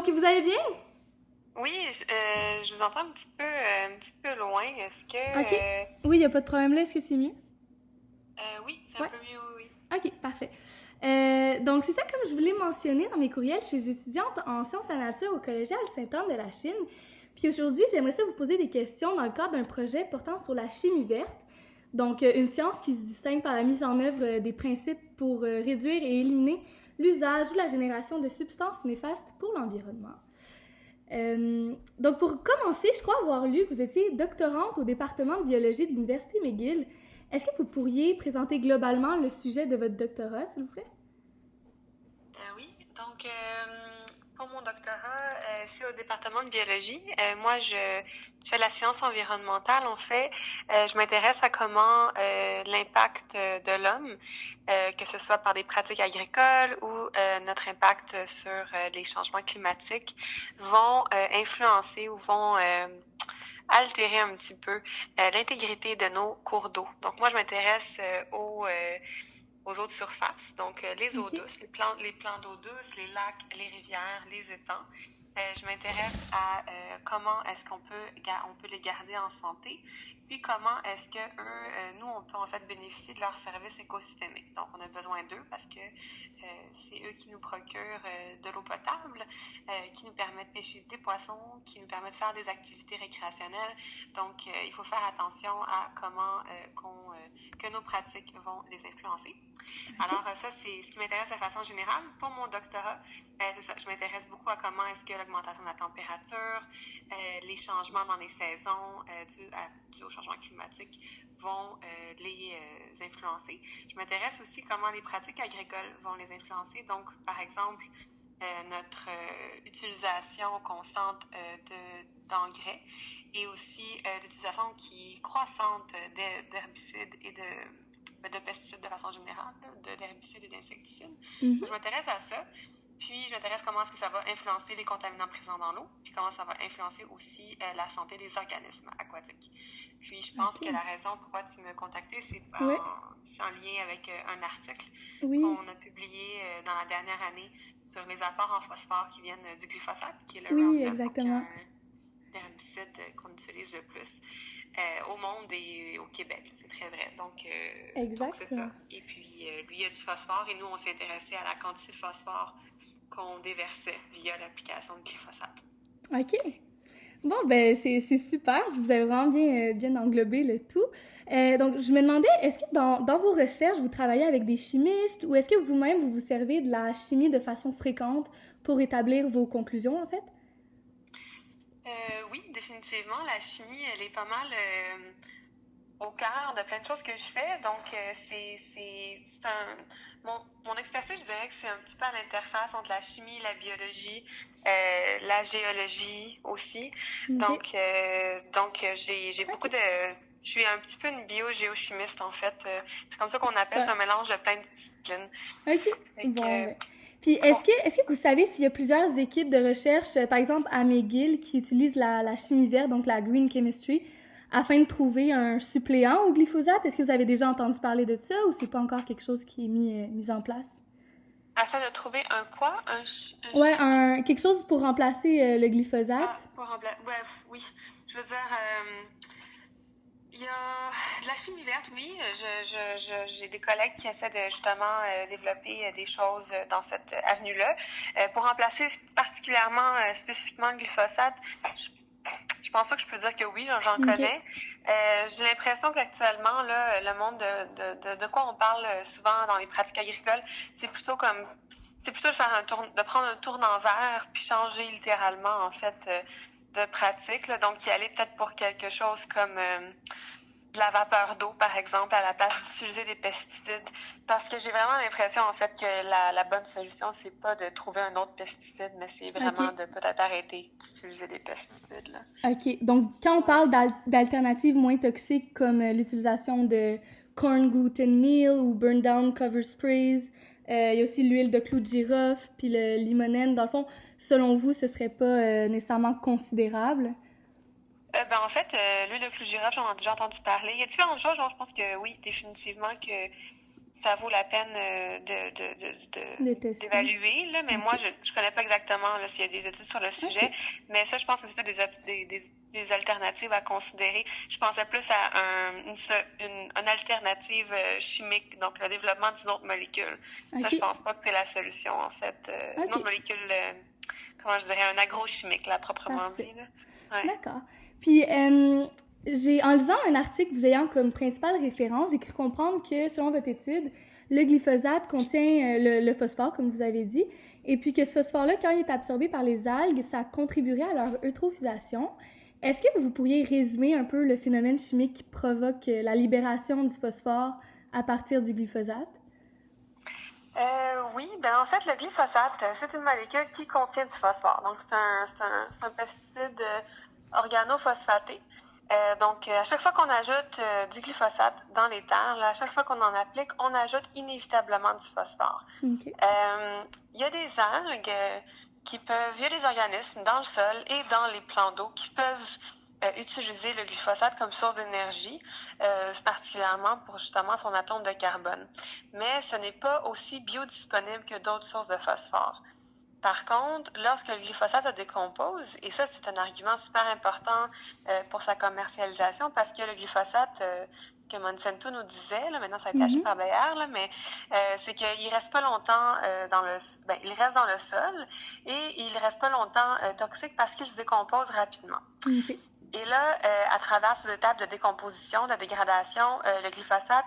Donc, vous allez bien? Oui, je vous entends un petit peu loin. Est-ce que... OK. Oui, il n'y a pas de problème là. Est-ce que c'est mieux? oui, c'est un Ouais. peu mieux, oui. OK, parfait. Donc, c'est ça, comme je vous l'ai mentionné dans mes courriels, je suis étudiante en sciences de la nature au Collégial Sainte-Anne de la Chine. Puis aujourd'hui, j'aimerais ça vous poser des questions dans le cadre d'un projet portant sur la chimie verte. Donc, une science qui se distingue par la mise en œuvre des principes pour réduire et éliminer l'usage ou la génération de substances néfastes pour l'environnement. Donc, pour commencer, je crois avoir lu que vous étiez doctorante au département de biologie de l'Université McGill. Est-ce que vous pourriez présenter globalement le sujet de votre doctorat, s'il vous plaît? Oui, donc pour mon doctorat, c'est au département de biologie. Moi, je fais la science environnementale. En fait, je m'intéresse à comment l'impact de l'homme, que ce soit par des pratiques agricoles ou notre impact sur les changements climatiques, vont influencer ou vont altérer un petit peu l'intégrité de nos cours d'eau. Donc, moi, je m'intéresse aux eaux de surface, donc les eaux OK. douces, les plans d'eau douce, les lacs, les rivières, les étangs. Je m'intéresse à comment est-ce on peut les garder en santé, puis comment est-ce que nous, on peut en fait bénéficier de leurs services écosystémiques. Donc, on a besoin d'eux parce que c'est eux qui nous procurent de l'eau potable, qui nous permettent de pêcher des poissons, qui nous permettent de faire des activités récréationnelles. Donc, il faut faire attention à comment que nos pratiques vont les influencer. OK. Alors, ça, c'est ce qui m'intéresse de façon générale. Pour mon doctorat, c'est ça, je m'intéresse beaucoup à comment est-ce que l'augmentation de la température, les changements dans les saisons dus au changement climatique vont les influencer. Je m'intéresse aussi comment les pratiques agricoles vont les influencer. Donc, par exemple, notre utilisation constante d'engrais et aussi l'utilisation qui est croissante d'herbicides et de pesticides de façon générale, d'herbicides et d'insecticides. Mhm. Je m'intéresse à ça. Puis, je m'intéresse comment est-ce que ça va influencer les contaminants présents dans l'eau, puis comment ça va influencer aussi la santé des organismes aquatiques. Puis, je pense que OK. la raison pourquoi tu me contactais, c'est Ouais. en lien avec un article Oui. qu'on a publié dans la dernière année sur les apports en phosphore qui viennent du glyphosate, qui est le Oui, Roundup, donc exactement. l'herbicide qu'on utilise le plus au monde et au Québec. C'est très vrai. Donc c'est Exact. ça. Et puis, lui, il y a du phosphore et nous, on s'est intéressé à la quantité de phosphore qu'on déversait via l'application de glyphosate. OK. Bon, ben c'est super. Vous avez vraiment bien englobé le tout. Donc, je me demandais, est-ce que dans vos recherches, vous travaillez avec des chimistes ou est-ce que vous-même, vous vous servez de la chimie de façon fréquente pour établir vos conclusions, en fait? Oui, définitivement. La chimie, elle est pas mal au cœur de plein de choses que je fais. Donc, mon expertise, je dirais que c'est un petit peu à l'interface entre la chimie, la biologie, la géologie aussi. OK. Donc j'ai beaucoup OK. de... Je suis un petit peu une biogéochimiste, en fait. C'est comme ça qu'on appelle Super. ça, un mélange de plein de disciplines. OK. Fait Bon, que, ben. Puis, bon, est-ce que vous savez s'il y a plusieurs équipes de recherche, par exemple à McGill, qui utilisent la chimie verte, donc la green chemistry, afin de trouver un suppléant au glyphosate? Est-ce que vous avez déjà entendu parler de ça ou c'est pas encore quelque chose qui est mis en place? afin de trouver un quoi? Ouais, quelque chose pour remplacer le glyphosate. Pour remplacer... Ouais, oui. Je veux dire... il y a de la chimie verte, oui. J'ai des collègues qui essaient de justement développer des choses dans cette avenue-là. Pour remplacer particulièrement, spécifiquement le glyphosate, je, je pense pas que je peux dire que oui, j'en OK. connais. J'ai l'impression qu'actuellement, là, le monde de quoi on parle souvent dans les pratiques agricoles, c'est plutôt de de prendre un tour d'envers puis changer littéralement, en fait, de pratique, là. Donc, y aller peut-être pour quelque chose comme de la vapeur d'eau, par exemple, à la place d'utiliser des pesticides. Parce que j'ai vraiment l'impression, en fait, que la bonne solution, c'est pas de trouver un autre pesticide, mais c'est vraiment OK. de peut-être arrêter d'utiliser des pesticides, là. OK. Donc, quand on Ouais. parle d'alternatives moins toxiques comme l'utilisation de corn gluten meal ou burn down cover sprays, il y a aussi l'huile de clou de girofle puis le limonène. Dans le fond, selon vous, ce serait pas nécessairement considérable? En fait, l'huile de clou de girofle, j'en ai déjà entendu parler. Il y a différentes choses, genre, je pense que oui, définitivement que ça vaut la peine De tester. d'évaluer, là, mais moi, je connais pas exactement là, s'il y a des études sur le sujet, mais ça, je pense que c'est des alternatives à considérer. Je pensais plus à une alternative chimique, donc le développement d'une autre molécule. Ça, je pense pas que c'est la solution, en fait. Une autre molécule, comment je dirais, un agrochimique, là, proprement dit. Là. Ouais. D'accord. Puis, en lisant un article vous ayant comme principale référence, j'ai cru comprendre que, selon votre étude, le glyphosate contient le phosphore, comme vous avez dit, et puis que ce phosphore-là, quand il est absorbé par les algues, ça contribuerait à leur eutrophisation. Est-ce que vous pourriez résumer un peu le phénomène chimique qui provoque la libération du phosphore à partir du glyphosate? Oui, en fait, le glyphosate, c'est une molécule qui contient du phosphore. Donc, c'est un pesticide organophosphaté. Donc, à chaque fois qu'on ajoute du glyphosate dans les terres, là, à chaque fois qu'on en applique, on ajoute inévitablement du phosphore. Il y a des algues il y a des organismes dans le sol et dans les plans d'eau qui peuvent utiliser le glyphosate comme source d'énergie, particulièrement pour justement son atome de carbone. Mais ce n'est pas aussi biodisponible que d'autres sources de phosphore. Par contre, lorsque le glyphosate se décompose, et ça c'est un argument super important pour sa commercialisation, parce que le glyphosate, ce que Monsanto nous disait, là, maintenant ça a été acheté par Bayer, là, mais c'est qu'il reste pas longtemps il reste dans le sol et il reste pas longtemps toxique parce qu'il se décompose rapidement. Et là, à travers ces étapes de décomposition, de dégradation, le glyphosate,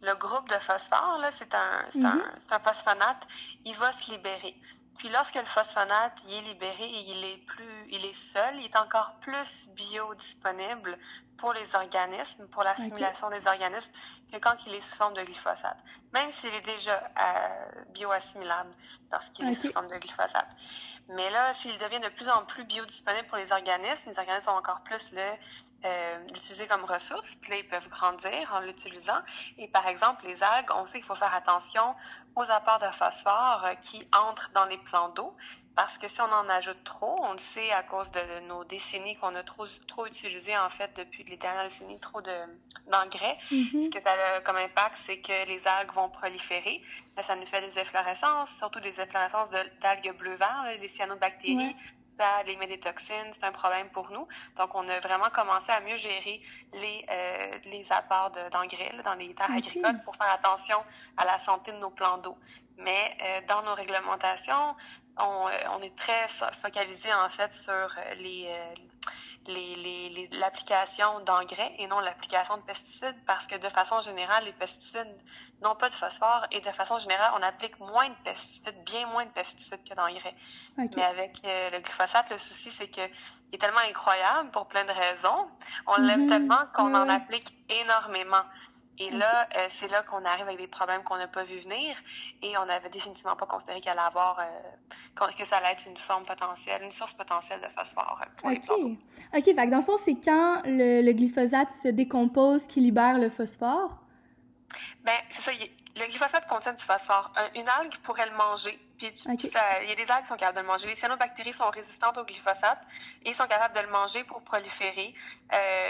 le groupe de phosphore, là, c'est un phosphonate, il va se libérer. Puis lorsque le phosphonate il est libéré et il est seul, il est encore plus biodisponible pour les organismes, pour l'assimilation des organismes, que quand il est sous forme de glyphosate. Même s'il est déjà bioassimilable lorsqu'il est sous forme de glyphosate. Mais là, s'il devient de plus en plus biodisponible pour les organismes vont encore plus l'utiliser comme ressource, puis là, ils peuvent grandir en l'utilisant. Et par exemple, les algues, on sait qu'il faut faire attention aux apports de phosphore qui entrent dans les plans d'eau, parce que si on en ajoute trop, on le sait à cause de nos décennies qu'on a trop utilisé, en fait, depuis les dernières décennies, trop d'engrais. Ce que ça a comme impact, c'est que les algues vont proliférer. Là, ça nous fait des efflorescences, surtout des efflorescences d'algues bleu-vert, des cyanobactéries. Ça émet des toxines, c'est un problème pour nous. Donc, on a vraiment commencé à mieux gérer les apports d'engrais dans les terres agricoles pour faire attention à la santé de nos plans d'eau. Mais dans nos réglementations, on est très focalisé en fait sur l'application d'engrais et non l'application de pesticides, parce que de façon générale, les pesticides n'ont pas de phosphore et de façon générale, on applique moins de pesticides, bien moins de pesticides que d'engrais. Mais avec le glyphosate, le souci, c'est qu'il est tellement incroyable pour plein de raisons. On l'aime tellement qu'on en applique énormément. Et là, c'est là qu'on arrive avec des problèmes qu'on n'a pas vu venir et on n'avait définitivement pas considéré qu'il allait avoir, que ça allait être une source potentielle de phosphore pour les plantes. OK, fait que dans le fond, c'est quand le glyphosate se décompose qu'il libère le phosphore? C'est ça. Le glyphosate contient du phosphore. Une algue pourrait le manger. Puis il y a des algues qui sont capables de le manger. Les cyanobactéries sont résistantes au glyphosate et sont capables de le manger pour proliférer.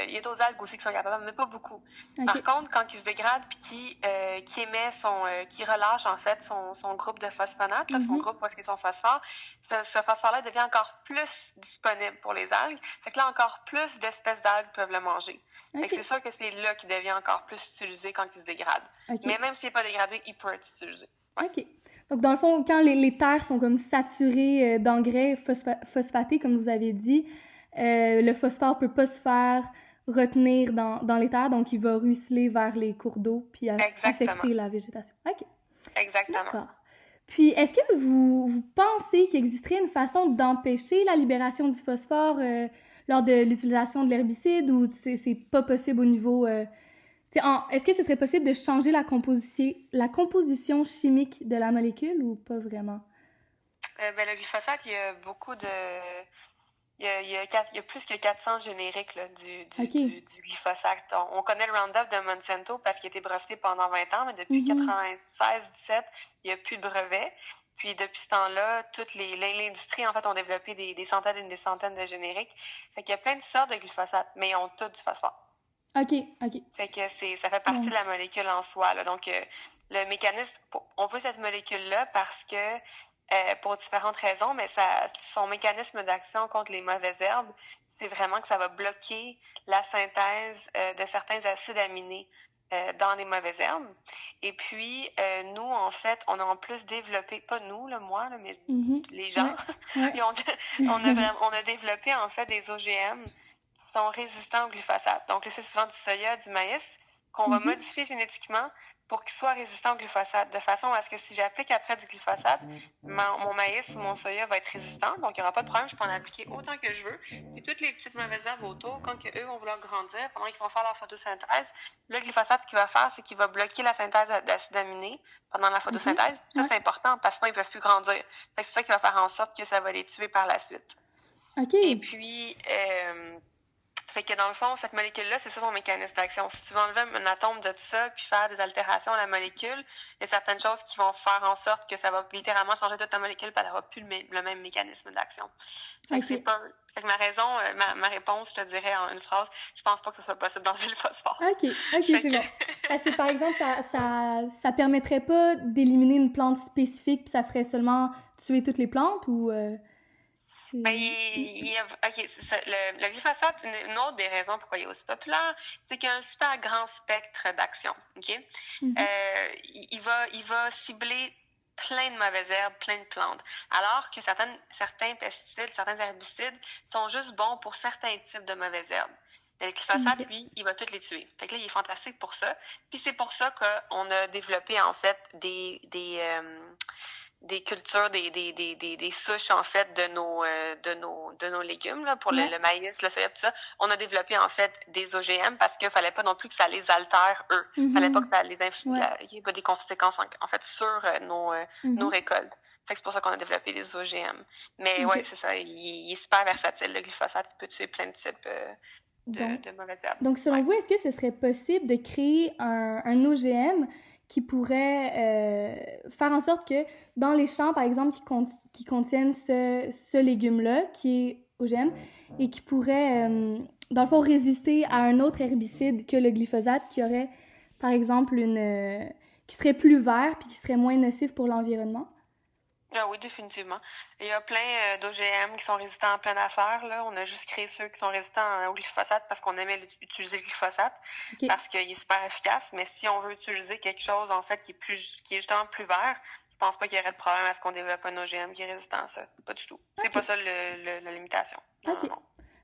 Il y a d'autres algues aussi qui sont capables, mais pas beaucoup. Par contre, quand il se dégrade puis qui émet qui relâche en fait son groupe de phosphonates, son groupe où est-ce qu'il y a son phosphore, ce phosphore-là devient encore plus disponible pour les algues. Fait que là, encore plus d'espèces d'algues peuvent le manger. Fait que c'est sûr que c'est là qu'il devient encore plus utilisé quand il se dégrade. Mais même s'il n'est pas dégradé, il peut être utilisé. OK. Donc, dans le fond, quand les terres sont comme saturées d'engrais phosphatés, comme vous avez dit, le phosphore peut pas se faire retenir dans les terres, donc il va ruisseler vers les cours d'eau puis affecter la végétation. OK. Exactement. D'accord. Puis, est-ce que vous pensez qu'il existerait une façon d'empêcher la libération du phosphore lors de l'utilisation de l'herbicide, ou c'est pas possible au niveau... est-ce que ce serait possible de changer la composition chimique de la molécule ou pas vraiment? Le glyphosate, il y a beaucoup de... Il y a plus que 400 génériques là, du glyphosate. On connaît le Roundup de Monsanto parce qu'il a été breveté pendant 20 ans, mais depuis 96-17, il n'y a plus de brevets. Puis depuis ce temps-là, l'industrie en fait ont développé des centaines et des centaines de génériques. Fait qu'il y a plein de sortes de glyphosate, mais ils ont tous du phosphore. OK, OK. Fait que ça fait partie Ouais. de la molécule en soi, là. Donc, le mécanisme, on veut cette molécule-là parce que, pour différentes raisons, mais son mécanisme d'action contre les mauvaises herbes, c'est vraiment que ça va bloquer la synthèse de certains acides aminés dans les mauvaises herbes. Et puis, nous, en fait, on a en plus développé, pas nous, là, moi, là, mais les gens, Ouais. on a développé, en fait, des OGM qui sont résistants au glyphosate. Donc, là, c'est souvent du soya, du maïs, qu'on va modifier génétiquement pour qu'ils soient résistants au glyphosate, de façon à ce que si j'applique après du glyphosate, mon maïs ou mon soya va être résistant, donc il n'y aura pas de problème, je peux en appliquer autant que je veux. Puis toutes les petites mauvaises herbes autour, quand eux vont vouloir grandir, pendant qu'ils vont faire leur photosynthèse, le glyphosate, ce qu'il va faire, c'est qu'il va bloquer la synthèse d'acides aminés pendant la photosynthèse. Ça, c'est important, parce que sinon, ils ne peuvent plus grandir. Fait que c'est ça qui va faire en sorte que ça va les tuer par la suite. OK. Et puis, fait que dans le fond, cette molécule-là, c'est ça son mécanisme d'action. Si tu veux enlever un atome de ça puis faire des altérations à la molécule, il y a certaines choses qui vont faire en sorte que ça va littéralement changer toute ta molécule puis elle n'aura plus le même mécanisme d'action. Fait que c'est pas... Fait que ma réponse, je te dirais en une phrase, je pense pas que ce soit possible d'enlever le phosphore. OK, c'est bon. Parce que, par exemple, ça permettrait pas d'éliminer une plante spécifique puis ça ferait seulement tuer toutes les plantes ou... Ben, le glyphosate, une autre des raisons pourquoi il est aussi populaire, c'est qu'il y a un super grand spectre d'action. OK? Il va cibler plein de mauvaises herbes, plein de plantes. Alors que certains pesticides, certains herbicides sont juste bons pour certains types de mauvaises herbes. Mais le glyphosate, lui, il va toutes les tuer. Fait que là, il est fantastique pour ça. Puis c'est pour ça qu'on a développé, en fait, des cultures, des souches, en fait, de nos légumes, là, pour le maïs, le soya, tout ça. On a développé, en fait, des OGM parce qu'il fallait pas non plus que ça les altère, eux. Fallait pas que ça les qu'il y ait pas des conséquences, en fait, sur nos récoltes. Fait que c'est pour ça qu'on a développé des OGM. Mais ouais, c'est ça. Il est super versatile. Le glyphosate, il peut tuer plein de types de mauvaises herbes. Donc, selon vous, est-ce que ce serait possible de créer un OGM qui pourrait faire en sorte que dans les champs, par exemple, qui contiennent ce légume-là, qui est OGM, et qui pourrait, dans le fond, résister à un autre herbicide que le glyphosate, qui aurait, par exemple, qui serait plus vert puis qui serait moins nocif pour l'environnement? Ah oui, définitivement. Il y a plein d'OGM qui sont résistants à plein d'affaires, là. On a juste créé ceux qui sont résistants au glyphosate parce qu'on aimait utiliser le glyphosate, parce qu'il est super efficace. Mais si on veut utiliser quelque chose, en fait, qui est justement plus vert, je pense pas qu'il y aurait de problème à ce qu'on développe un OGM qui est résistant à ça. Pas du tout. C'est pas ça la limitation. Non.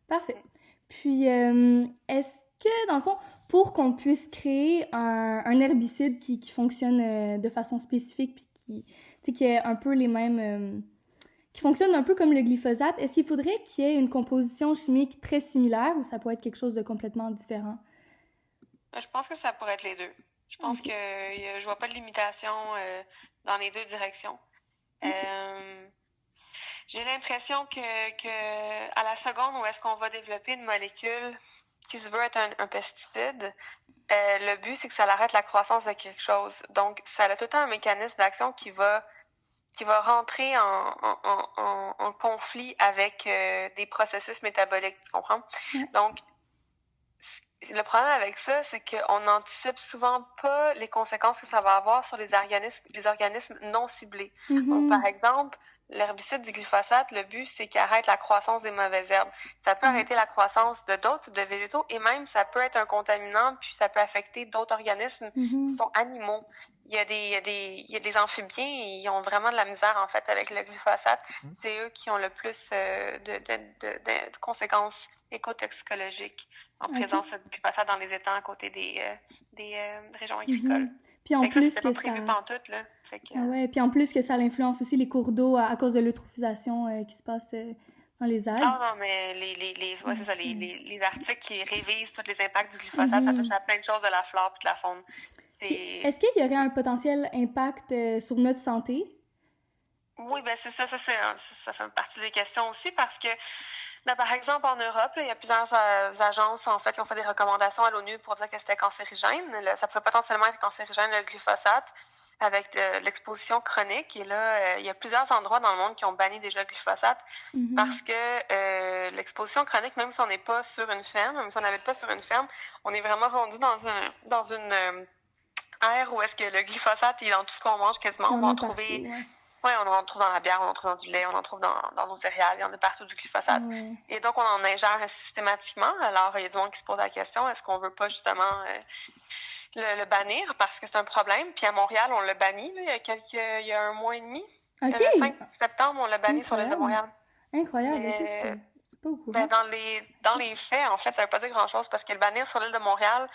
Parfait. Puis, est-ce que, dans le fond, pour qu'on puisse créer un herbicide qui fonctionne de façon spécifique puis qui est un peu les mêmes... qui fonctionne un peu comme le glyphosate, est-ce qu'il faudrait qu'il y ait une composition chimique très similaire ou ça pourrait être quelque chose de complètement différent? Je pense que ça pourrait être les deux. Je pense que je vois pas de limitation dans les deux directions. J'ai l'impression que à la seconde où est-ce qu'on va développer une molécule qui se veut être un pesticide, le but, c'est que ça arrête la croissance de quelque chose. Donc, ça a tout le temps un mécanisme d'action qui va rentrer en conflit avec des processus métaboliques, tu comprends? Donc, le problème avec ça, c'est qu'on n'anticipe souvent pas les conséquences que ça va avoir sur les organismes non ciblés. Donc, par exemple, l'herbicide du glyphosate, le but, c'est qu'il arrête la croissance des mauvaises herbes. Ça peut arrêter la croissance de d'autres types de végétaux et même ça peut être un contaminant, puis ça peut affecter d'autres organismes qui sont animaux. Il y a des amphibiens, ils ont vraiment de la misère, en fait, avec le glyphosate. C'est eux qui ont le plus de conséquences écotoxicologiques en présence du glyphosate dans les étangs à côté des régions agricoles. Puis en plus que pas prévu pantoute, là. Puis en plus que ça influence aussi les cours d'eau à cause de l'eutrophisation qui se passe dans les algues. Non, mais c'est ça, les articles qui révisent tous les impacts du glyphosate, ça touche à plein de choses de la flore et de la faune. Est-ce qu'il y aurait un potentiel impact sur notre santé? Oui, ben c'est ça fait partie des questions aussi parce que par exemple, en Europe, il y a plusieurs agences, en fait, qui ont fait des recommandations à l'ONU pour dire que c'était cancérigène. Ça pourrait potentiellement être cancérigène, le glyphosate. avec l'exposition chronique. Et là, il y a plusieurs endroits dans le monde qui ont banni déjà le glyphosate parce que l'exposition chronique, même si on n'est pas sur une ferme, même si on n'habite pas sur une ferme, on est vraiment rendu dans une ère où est-ce que le glyphosate est dans tout ce qu'on mange quasiment. On va en trouver... Oui, on en trouve dans la bière, on en trouve dans du lait, on en trouve dans nos céréales, il y en a partout du glyphosate. Ouais. Et donc, on en ingère systématiquement. Alors, il y a des gens qui se posent la question, est-ce qu'on veut pas justement le bannir parce que c'est un problème? Puis à Montréal, on l'a banni là, il y a un mois et demi. Le 5 septembre, on l'a banni sur l'île de Montréal. Incroyable, je suis pas au courant. Ben, dans les faits, en fait, ça veut pas dire grand-chose parce que le bannir sur l'île de Montréal,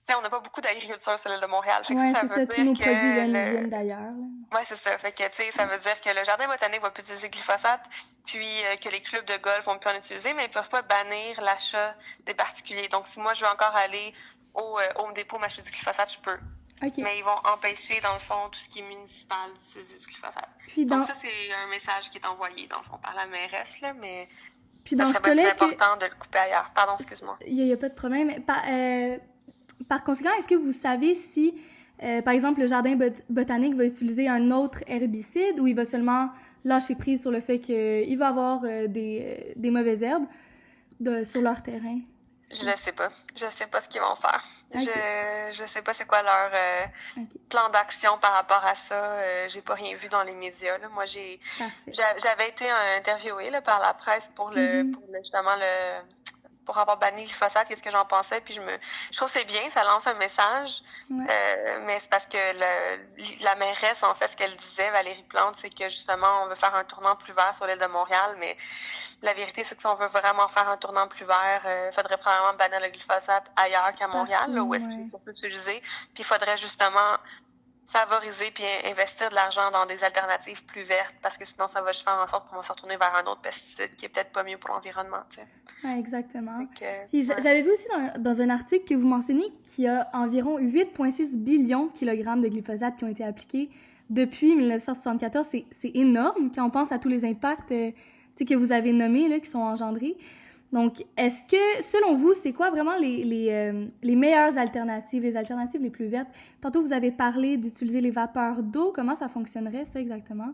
tu sais, on n'a pas beaucoup d'agriculture sur l'île de Montréal. Oui, c'est ça, tous nos produits viennent d'ailleurs. Oui, c'est ça. Fait que, tu sais, ça veut dire que le jardin botanique va plus utiliser le glyphosate, puis que les clubs de golf vont plus en utiliser, mais ils peuvent pas bannir l'achat des particuliers. Donc, si moi, je veux encore aller au Home Depot m'acheter du glyphosate, je peux. Okay. Mais ils vont empêcher, dans le fond, tout ce qui est municipal d'utiliser du glyphosate. Donc, ça, c'est un message qui est envoyé, dans le fond, par la mairesse, là, mais... Puis dans ce cas-là, c'est important de le couper ailleurs. Pardon, excuse-moi. Il y a pas de problème. Par conséquent, est-ce que vous savez si, par exemple, le jardin botanique va utiliser un autre herbicide ou il va seulement lâcher prise sur le fait qu'il va avoir des mauvaises herbes sur leur terrain? Je ne sais pas. Je sais pas ce qu'ils vont faire. Okay. Je sais pas c'est quoi leur plan d'action par rapport à ça. J'ai pas rien vu dans les médias. Là. Moi, j'avais été interviewée là, par la presse pour justement pour avoir banni le glyphosate, qu'est-ce que j'en pensais, puis je trouve que c'est bien, ça lance un message, mais c'est parce que la mairesse, en fait, ce qu'elle disait, Valérie Plante, c'est que justement, on veut faire un tournant plus vert sur l'île de Montréal, mais la vérité, c'est que si on veut vraiment faire un tournant plus vert, il faudrait probablement bannir le glyphosate ailleurs qu'à Montréal, là, où est-ce qu'il est surtout utilisé, puis il faudrait justement favoriser puis investir de l'argent dans des alternatives plus vertes parce que sinon ça va faire en sorte qu'on va se retourner vers un autre pesticide qui est peut-être pas mieux pour l'environnement. Tu sais. Ouais, exactement. Puis j'avais vu aussi dans un article que vous mentionnez qu'il y a environ 8,6 billions de kilogrammes de glyphosate qui ont été appliqués depuis 1974. C'est énorme quand on pense à tous les impacts que vous avez nommés là, qui sont engendrés. Donc, est-ce que, selon vous, c'est quoi vraiment les meilleures alternatives, les alternatives les plus vertes? Tantôt, vous avez parlé d'utiliser les vapeurs d'eau. Comment ça fonctionnerait, ça, exactement?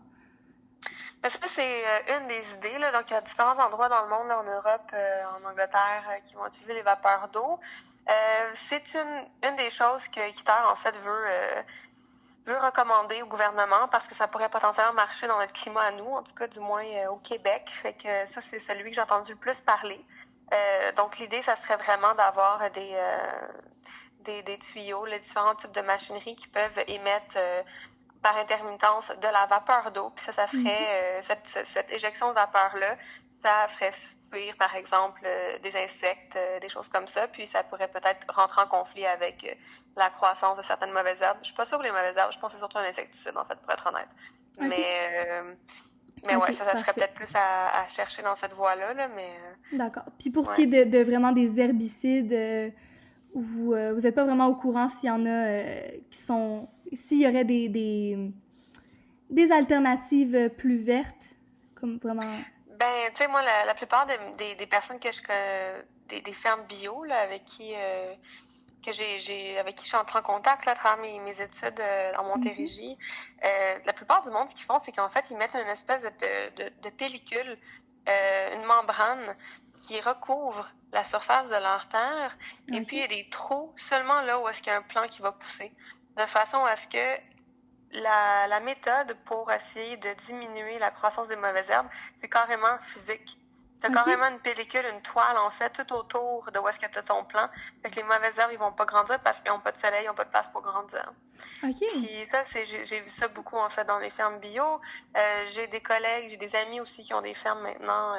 Ben, ça, c'est une des idées. Là. Donc, il y a différents endroits dans le monde, là, en Europe, en Angleterre, qui vont utiliser les vapeurs d'eau. C'est une des choses que ITER, en fait, veut recommander au gouvernement parce que ça pourrait potentiellement marcher dans notre climat à nous, en tout cas du moins au Québec. Fait que ça, c'est celui que j'ai entendu le plus parler. Donc l'idée, ça serait vraiment d'avoir des tuyaux, les différents types de machinerie qui peuvent émettre par intermittence de la vapeur d'eau. Puis ça ferait cette éjection de vapeur-là, ça ferait fuir, par exemple, des insectes, des choses comme ça. Puis ça pourrait peut-être rentrer en conflit avec la croissance de certaines mauvaises herbes. Je suis pas sûre pour les mauvaises herbes. Je pense que c'est surtout un insecticide, en fait, pour être honnête. Okay. Mais ouais, ça serait peut-être plus à chercher dans cette voie-là, là, mais... D'accord. Puis pour ce qui est de vraiment des herbicides, vous êtes pas vraiment au courant s'il y en a qui sont... S'il y aurait des alternatives plus vertes, comme vraiment... Ben, tu sais, moi, la plupart des personnes que je connais, des fermes bio, là, avec qui je suis entrée en contact, là, à travers mes études en Montérégie, la plupart du monde, ce qu'ils font, c'est qu'en fait, ils mettent une espèce de pellicule, une membrane qui recouvre la surface de leur terre, et puis il y a des trous seulement là où est-ce qu'il y a un plant qui va pousser, de façon à ce que la méthode pour essayer de diminuer la croissance des mauvaises herbes, c'est carrément physique. Tu as carrément une pellicule, une toile, en fait, tout autour de où est-ce que tu as ton plant. Fait que les mauvaises herbes, ils vont pas grandir parce qu'ils n'ont pas de soleil, ils n'ont pas de place pour grandir. Puis ça, j'ai vu ça beaucoup, en fait, dans les fermes bio. J'ai des collègues, j'ai des amis aussi qui ont des fermes maintenant,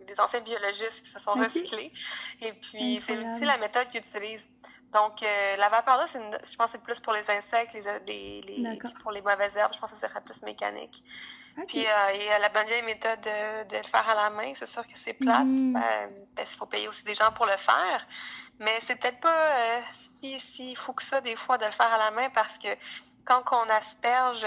des anciens biologistes qui se sont recyclés. Et puis, c'est aussi la méthode qu'ils utilisent. Donc, la vapeur d'eau, je pense que c'est plus pour les insectes, pour les mauvaises herbes. Je pense que ça serait plus mécanique. Puis, il y a la bonne vieille méthode de le faire à la main. C'est sûr que c'est plate. Il faut payer aussi des gens pour le faire. Mais c'est peut-être pas si fou que ça, des fois, de le faire à la main parce que quand on asperge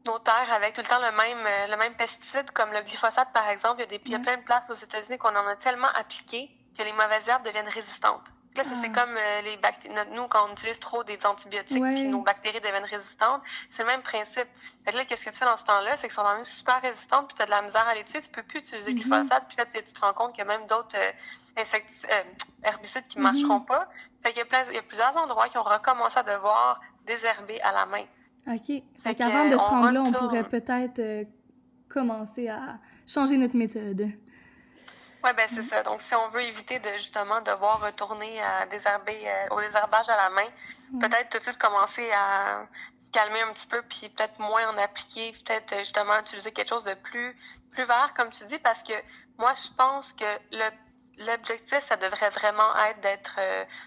nos terres avec tout le temps le même pesticide, comme le glyphosate, par exemple, il y a plein de places aux États-Unis qu'on en a tellement appliqué que les mauvaises herbes deviennent résistantes. Là, c'est comme les bactéries. Nous, quand on utilise trop des antibiotiques, puis nos bactéries deviennent résistantes, c'est le même principe. Fait que là, qu'est-ce que tu fais dans ce temps-là? C'est qu'elles sont devenues super résistantes, puis tu as de la misère à les tuer. Tu peux plus utiliser glyphosate, puis là, tu te rends compte qu'il y a même d'autres herbicides qui marcheront pas. Fait qu'il y a plusieurs endroits qui ont recommencé à devoir désherber à la main. OK. Fait qu'avant de se rendre là, on pourrait peut-être commencer à changer notre méthode. Oui, ben c'est ça. Donc, si on veut éviter de justement devoir retourner à au désherbage à la main, peut-être tout de suite commencer à se calmer un petit peu, puis peut-être moins en appliquer, peut-être justement utiliser quelque chose de plus vert, comme tu dis, parce que moi, je pense que l'objectif, ça devrait vraiment être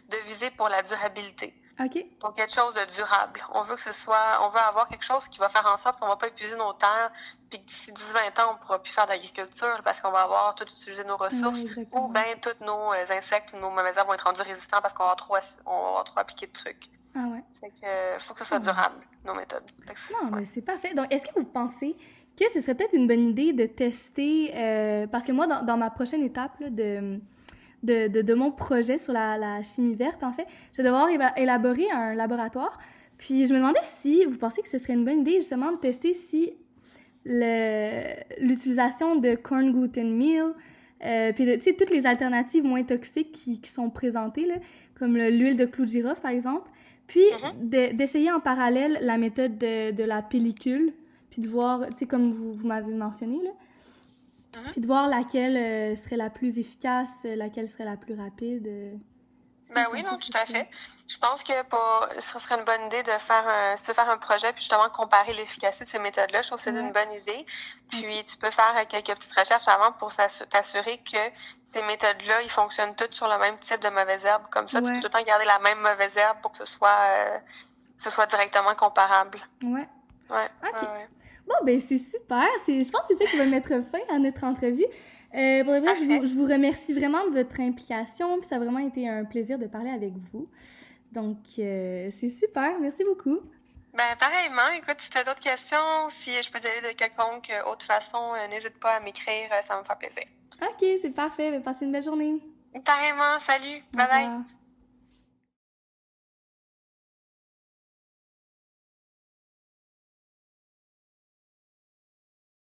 de viser pour la durabilité. OK. Donc, quelque chose de durable. On veut avoir quelque chose qui va faire en sorte qu'on va pas épuiser nos terres, puis que d'ici 10-20 ans, on pourra plus faire d'agriculture parce qu'on va avoir tout utilisé nos ressources, ou bien tous nos insectes ou nos mauvaises herbes vont être rendus résistants parce qu'on va avoir trop appliqué de trucs. Ah ouais. Fait que, faut que ce soit durable, nos méthodes. Non, mais c'est parfait. Donc, est-ce que vous pensez que ce serait peut-être une bonne idée de tester, parce que moi, dans ma prochaine étape là, de mon projet sur la chimie verte, en fait, je vais devoir élaborer un laboratoire. Puis je me demandais si vous pensez que ce serait une bonne idée, justement, de tester si l'utilisation de corn gluten meal, puis tu sais, toutes les alternatives moins toxiques qui sont présentées, là, comme l'huile de clou de girofle, par exemple, puis d'essayer en parallèle la méthode de la pellicule, puis de voir, tu sais, comme vous m'avez mentionné, là, puis de voir laquelle serait la plus efficace, laquelle serait la plus rapide. Ben oui, non, tout à fait. Je pense que ce serait une bonne idée de se faire un projet puis justement comparer l'efficacité de ces méthodes-là. Je trouve que c'est une bonne idée. Puis tu peux faire quelques petites recherches avant pour t'assurer que ces méthodes-là, ils fonctionnent toutes sur le même type de mauvaise herbe. Comme ça, tu peux tout le temps garder la même mauvaise herbe pour que ce soit directement comparable. Ouais. Ouais. OK. Ouais. Bon, ben c'est super. Je pense que c'est ça qui va mettre fin à notre entrevue. Pour de vrai, je vous remercie vraiment de votre implication, puis ça a vraiment été un plaisir de parler avec vous. Donc, c'est super. Merci beaucoup. Ben, pareillement. Écoute, si tu as d'autres questions, si je peux t'aider de quelconque autre façon, n'hésite pas à m'écrire, ça me fera plaisir. OK, c'est parfait. Passez une belle journée. Pareillement. Salut. Bye bye.